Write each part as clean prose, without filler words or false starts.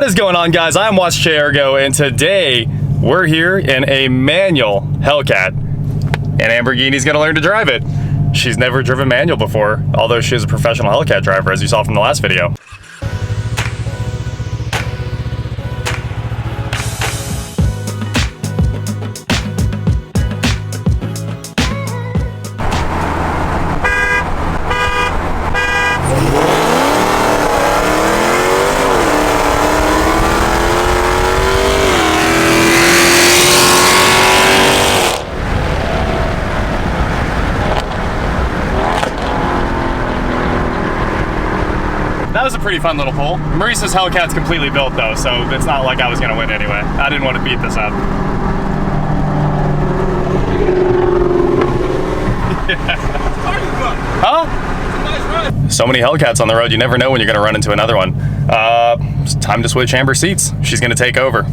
is going on, guys? I'm Watch Ergo, and today we're here in a manual Hellcat, and Amber Ghini's gonna learn to drive it. She's never driven manual before, although she is a professional Hellcat driver, as you saw from the last video. That was a pretty fun little pull. Maurice's Hellcat's completely built though, so it's not like I was gonna win anyway. I didn't want to beat this up. Huh? So many Hellcats on the road, you never know when you're gonna run into another one. It's time to switch Amber's seats. She's gonna take over.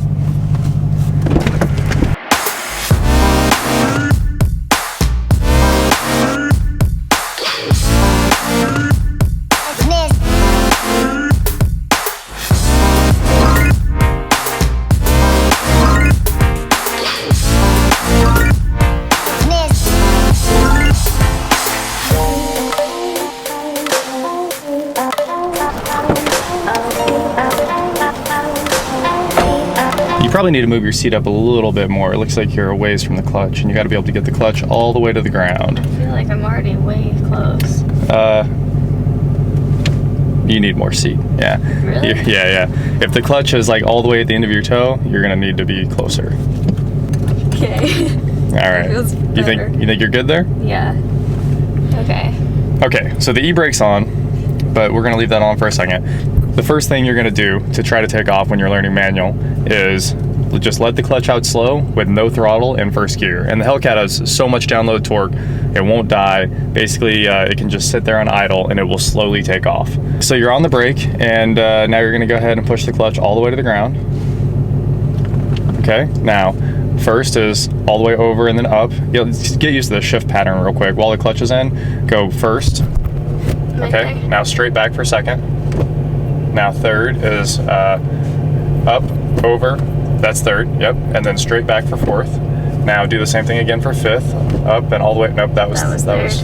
You probably need to move your seat up a little bit more. It looks like you're a ways from the clutch, and you got to be able to get the clutch all the way to the ground. I feel like I'm already way close. You need more seat. Yeah. Really? Yeah. If the clutch is like all the way at the end of your toe, you're gonna need to be closer. Okay. All right. Feels You think you're good there? Yeah. Okay. Okay. So the e-brake's on, but we're gonna leave that on for a second. The first thing you're gonna do to try to take off when you're learning manual is just let the clutch out slow with no throttle in first gear. And the Hellcat has so much download torque, it won't die. Basically, it can just sit there on idle and it will slowly take off. So you're on the brake, and now you're gonna go ahead and push the clutch all the way to the ground. Okay, now, first is all the way over and then up. Just get used to the shift pattern real quick. While the clutch is in, go first. Okay, now straight back for second. Now third is up, over, that's third, yep, and then straight back for fourth. Now do the same thing again for fifth, up and all the way, nope, that was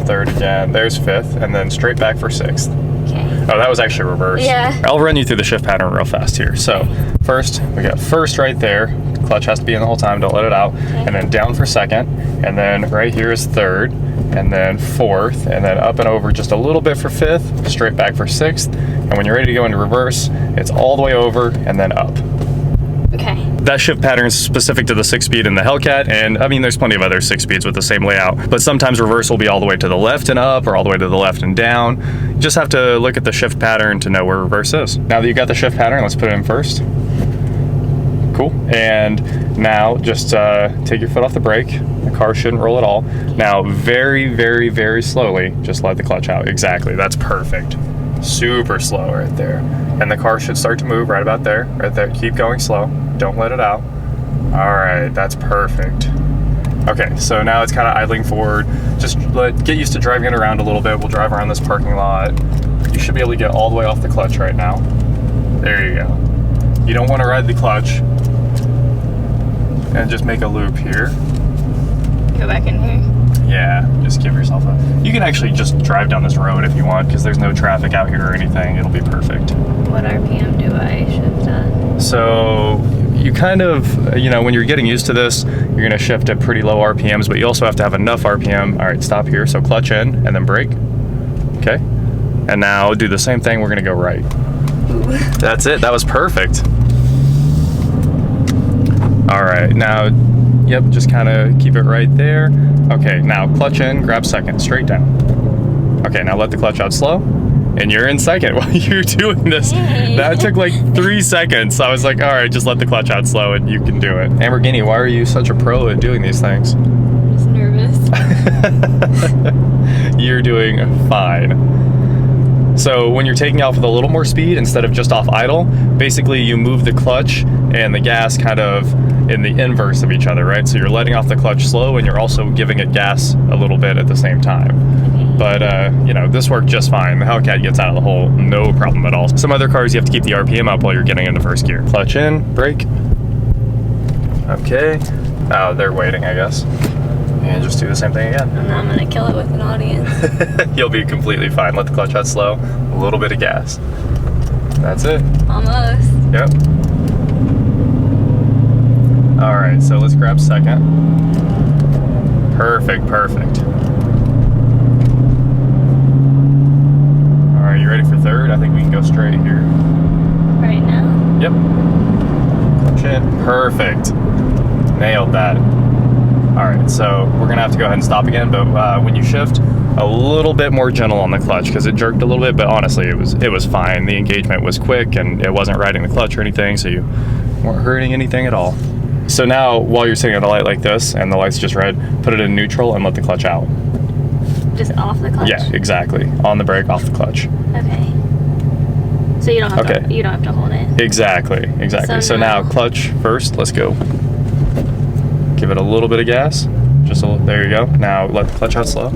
third again. There's fifth, and then straight back for sixth. Okay. Oh, that was actually reverse. Yeah. I'll run you through the shift pattern real fast here. So first, we got first right there. Clutch has to be in the whole time, don't let it out. Okay. And then down for second, and then right here is third, and then fourth, and then up and over just a little bit for fifth, straight back for sixth. And when you're ready to go into reverse, it's all the way over and then up. Okay. That shift pattern is specific to the 6-speed in the Hellcat, and I mean there's plenty of other 6-speeds with the same layout, but sometimes reverse will be all the way to the left and up, or all the way to the left and down. You just have to look at the shift pattern to know where reverse is. Now that you got the shift pattern, let's put it in first. Cool. And now just take your foot off the brake. The car shouldn't roll at all. Now very, very, very slowly, just let the clutch out. Exactly, that's perfect. Super slow right there. And the car should start to move right about there, right there. Keep going slow, don't let it out. All right, that's perfect. Okay, so now it's kind of idling forward. Just get used to driving it around a little bit. We'll drive around this parking lot. You should be able to get all the way off the clutch right now. There you go. You don't want to ride the clutch and just make a loop here. Go back in here. Yeah, just give yourself a... You can actually just drive down this road if you want, because there's no traffic out here or anything. It'll be perfect. What RPM do I shift at? So you kind of, you know, when you're getting used to this, you're going to shift at pretty low RPMs, but you also have to have enough RPM. All right, stop here. So clutch in and then brake. Okay. And now do the same thing. We're going to go right. Ooh. That's it. That was perfect. All right, now, yep, just kind of keep it right there. Okay, now clutch in, grab second, straight down. Okay, now let the clutch out slow, and you're in second while you're doing this. Hey. That took like 3 seconds. I was like, all right, just let the clutch out slow and you can do it. Amber Ghini, why are you such a pro at doing these things? I'm just nervous. You're doing fine. So when you're taking off with a little more speed instead of just off idle, basically you move the clutch and the gas kind of in the inverse of each other, right? So you're letting off the clutch slow and you're also giving it gas a little bit at the same time. but you know, this worked just fine. The Hellcat gets out of the hole, no problem at all. Some other cars, you have to keep the RPM up while you're getting into first gear. Clutch in, brake. Okay. Oh, they're waiting, I guess. And just do the same thing again. And I'm gonna kill it with an audience. You'll be completely fine. Let the clutch out slow. A little bit of gas. That's it. Almost. Yep. All right, so let's grab second. Perfect, perfect. All right, you ready for third? I think we can go straight here. Right now? Yep. Clutch in. Perfect. Nailed that. All right, so we're gonna have to go ahead and stop again, but when you shift, a little bit more gentle on the clutch because it jerked a little bit, but honestly, it was fine. The engagement was quick and it wasn't riding the clutch or anything, so you weren't hurting anything at all. So now, while you're sitting at a light like this and the light's just red, put it in neutral and let the clutch out. Just off the clutch? Yeah, exactly. On the brake, off the clutch. Okay. So you don't have to hold it. Exactly, exactly. So now clutch first, let's go. Give it a little bit of gas. Just a little, there you go. Now let the clutch out slow.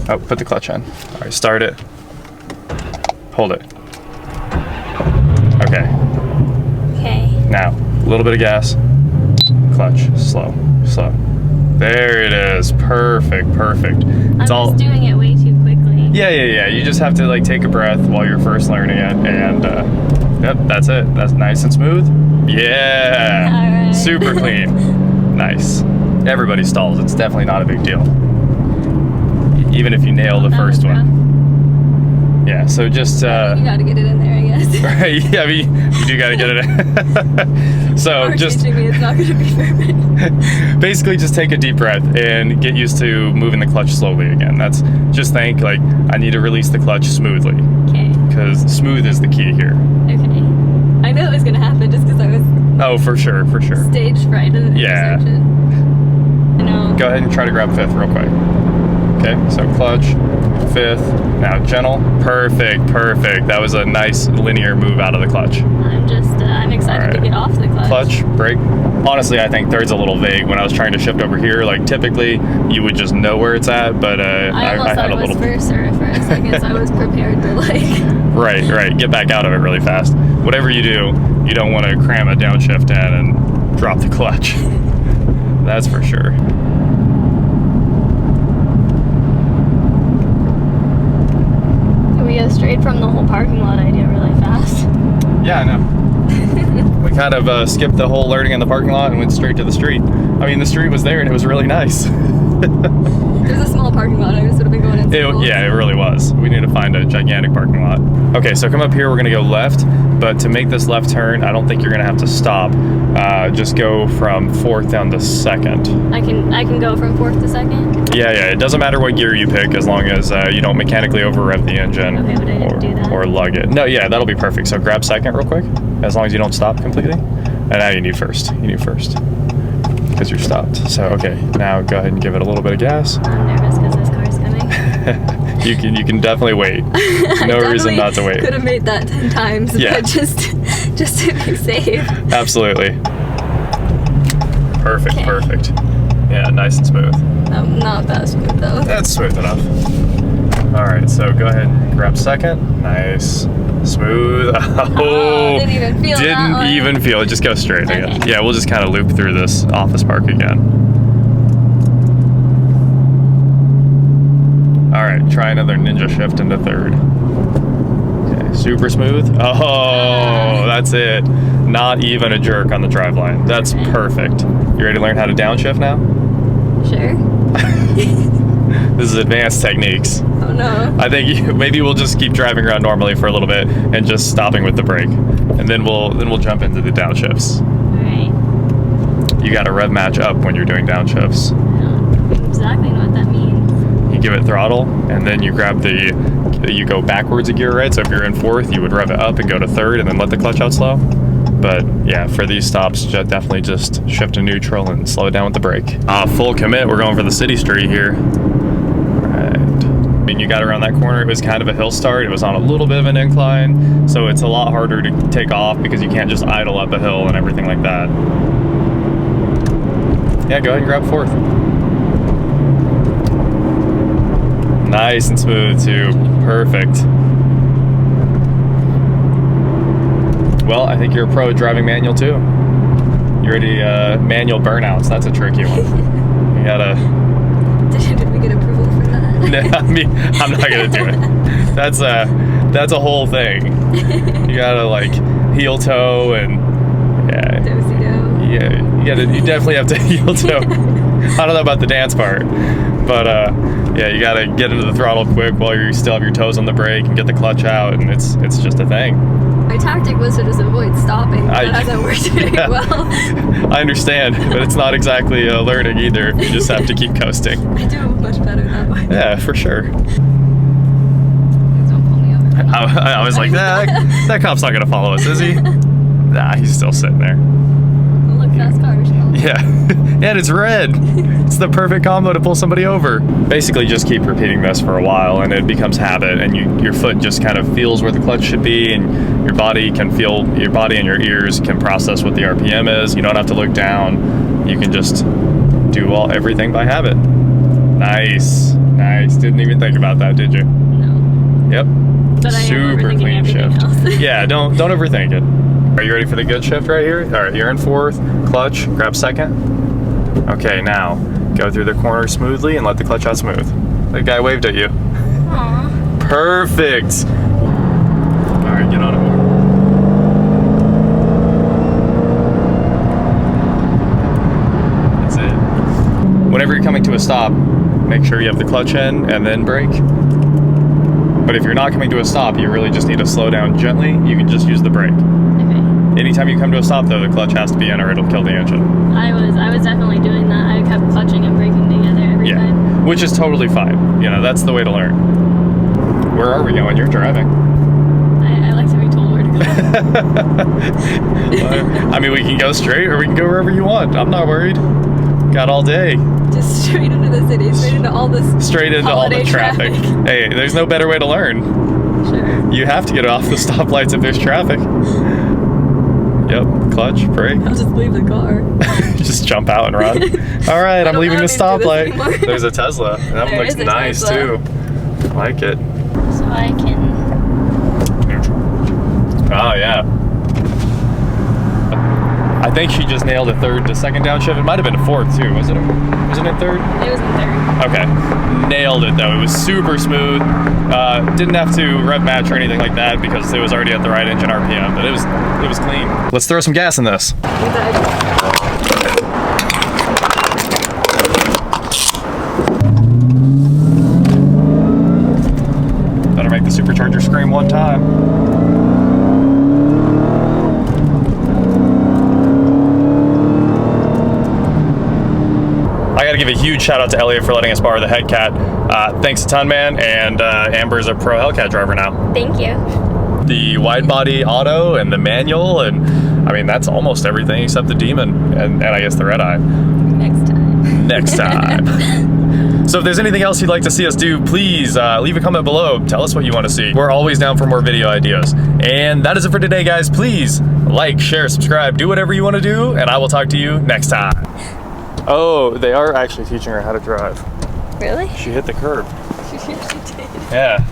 Oh, put the clutch in. All right, start it. Hold it. Okay. Okay. Now, a little bit of gas. Clutch, slow, slow. There it is. Perfect, perfect. I'm just doing it way too quickly. Yeah. You just have to like take a breath while you're first learning it, and yep, that's it. That's nice and smooth. Yeah. All right. Super clean. Nice. Everybody stalls. It's definitely not a big deal. Even if you nail the first one. Yeah, so just... you gotta get it in there, I guess. Right, yeah, I mean, you do gotta get it in. So You're just... teaching me it's not gonna be perfect. Basically, just take a deep breath and get used to moving the clutch slowly again. That's... Just think, like, I need to release the clutch smoothly. Okay. Because smooth is the key here. Okay. I knew it was gonna happen just because I was... Oh, for sure, for sure. Stage fright in the intersection. I know. Go ahead and try to grab fifth real quick. Okay, so clutch, fifth, now gentle. Perfect, perfect. That was a nice linear move out of the clutch. I'm excited to get off the clutch. Clutch, brake. Honestly, I think third's a little vague. When I was trying to shift over here, like typically you would just know where it's at, but I almost had thought a it was little... first or for a second, so I was prepared to like... Right, get back out of it really fast. Whatever you do, you don't want to cram a downshift in and drop the clutch. That's for sure. We go straight from the whole parking lot idea really fast. Yeah, I know. We kind of skipped the whole learning in the parking lot and went straight to the street. I mean, the street was there and it was really nice. It was a small parking lot. I just would have been going in circles. Yeah, it really was. We need to find a gigantic parking lot. Okay, so come up here. We're going to go left, but to make this left turn, I don't think you're going to have to stop. Just go from fourth down to second. I can go from fourth to second? Yeah. It doesn't matter what gear you pick as long as you don't mechanically over-rev the engine. Okay, but I didn't do that. Or lug it. No, yeah, that'll be perfect. So grab second real quick, as long as you don't stop completely. And now you need first. Because you're stopped. So, okay, now go ahead and give it a little bit of gas. I'm nervous because this car's coming. You can definitely wait. No reason not to wait. Could have made that 10 times, yeah. But just to be safe. Absolutely. Perfect, okay. Perfect. Yeah, nice and smooth. Not that smooth though. That's smooth enough. All right, so go ahead and grab second. Nice. Smooth. Oh, didn't even feel that one. Didn't even feel it. Just go straight, I guess. Okay. Yeah, we'll just kind of loop through this office park again. All right, try another ninja shift into third. Okay, super smooth. Oh, that's it. Not even a jerk on the driveline. That's perfect. You ready to learn how to downshift now? Sure. This is advanced techniques. Oh no. I think maybe we'll just keep driving around normally for a little bit and just stopping with the brake, and then we'll jump into the downshifts. All right. You got to rev match up when you're doing downshifts. I don't exactly know what that means. You give it throttle, and then you grab you go backwards a gear, right? So if you're in fourth, you would rev it up and go to third, and then let the clutch out slow. But yeah, for these stops, definitely just shift to neutral and slow it down with the brake. Full commit. We're going for the city street here. I mean, you got around that corner, it was kind of a hill start. It was on a little bit of an incline, so it's a lot harder to take off because you can't just idle up a hill and everything like that. Yeah, go ahead and grab fourth. Nice and smooth too. Perfect. Well, I think you're a pro at driving manual too. You ready? Manual burnouts. That's a tricky one. You gotta. Did we get approval for that? No, I mean, I'm not gonna do it. That's a whole thing. You gotta like heel toe and yeah. Do-si-do. Yeah, you definitely have to heel toe. I don't know about the dance part, but yeah, you gotta get into the throttle quick while you still have your toes on the brake and get the clutch out, and it's just a thing. My tactic was to just avoid stopping, but that hasn't worked very well. I understand, but it's not exactly learning either. You just have to keep coasting. I do much better that way. Yeah, for sure. Please don't pull me over. I was like, that cop's not gonna follow us, is he? Nah, he's still sitting there. Oh, look, fast car. Yeah, and it's red. It's the perfect combo to pull somebody over. Basically, just keep repeating this for a while, and it becomes habit, and your foot just kind of feels where the clutch should be, and your body and your ears can process what the RPM is. You don't have to look down. You can just do everything by habit. Nice. Didn't even think about that, did you? No. Yep. But I am Super overthinking clean shift. everything else. Yeah, don't overthink it. Are you ready for the good shift right here? All right, you're in fourth, clutch, grab second. Okay, now go through the corner smoothly and let the clutch out smooth. The guy waved at you. Aww. Perfect. All right, get on it. That's it. Whenever you're coming to a stop, make sure you have the clutch in and then brake. But if you're not coming to a stop, you really just need to slow down gently. You can just use the brake. Okay. Anytime you come to a stop, though, the clutch has to be in or it'll kill the engine. I was definitely doing that. I kept clutching and braking together every time. Which is totally fine. You know, that's the way to learn. Where are we going? You're driving. I like to be told where to go. I mean, we can go straight or we can go wherever you want. I'm not worried. Got all day. Just straight into the city, straight into all this Straight into all the traffic. Hey, there's no better way to learn. Sure. You have to get off the stoplights if there's traffic. Yep, clutch, brake. I'll just leave the car. Just jump out and run. All right, I'm leaving the stoplight. There's a Tesla. That one looks nice too. I like it. So I can. Oh yeah. I think she just nailed a third to second downshift. It might have been a fourth too. Wasn't it third? It was in third. Okay. Nailed it though. It was super smooth. Didn't have to rev match or anything like that because it was already at the right engine RPM, but it was clean. Let's throw some gas in this. Better make the supercharger scream one time. I gotta give a huge shout out to Elliot for letting us borrow the Hellcat. Thanks a ton, man, and Amber's a pro Hellcat driver now. Thank you. The wide body auto and the manual, and I mean, that's almost everything except the Demon and I guess the Red Eye. Next time. Next time. So if there's anything else you'd like to see us do, please leave a comment below. Tell us what you want to see. We're always down for more video ideas. And that is it for today, guys. Please like, share, subscribe, do whatever you want to do, and I will talk to you next time. Oh, they are actually teaching her how to drive. Really? She hit the curb. She did. Yeah.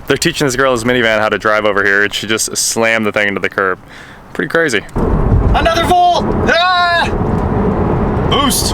They're teaching this girl in this minivan how to drive over here, and she just slammed the thing into the curb. Pretty crazy. Another volt! Ah! Boost!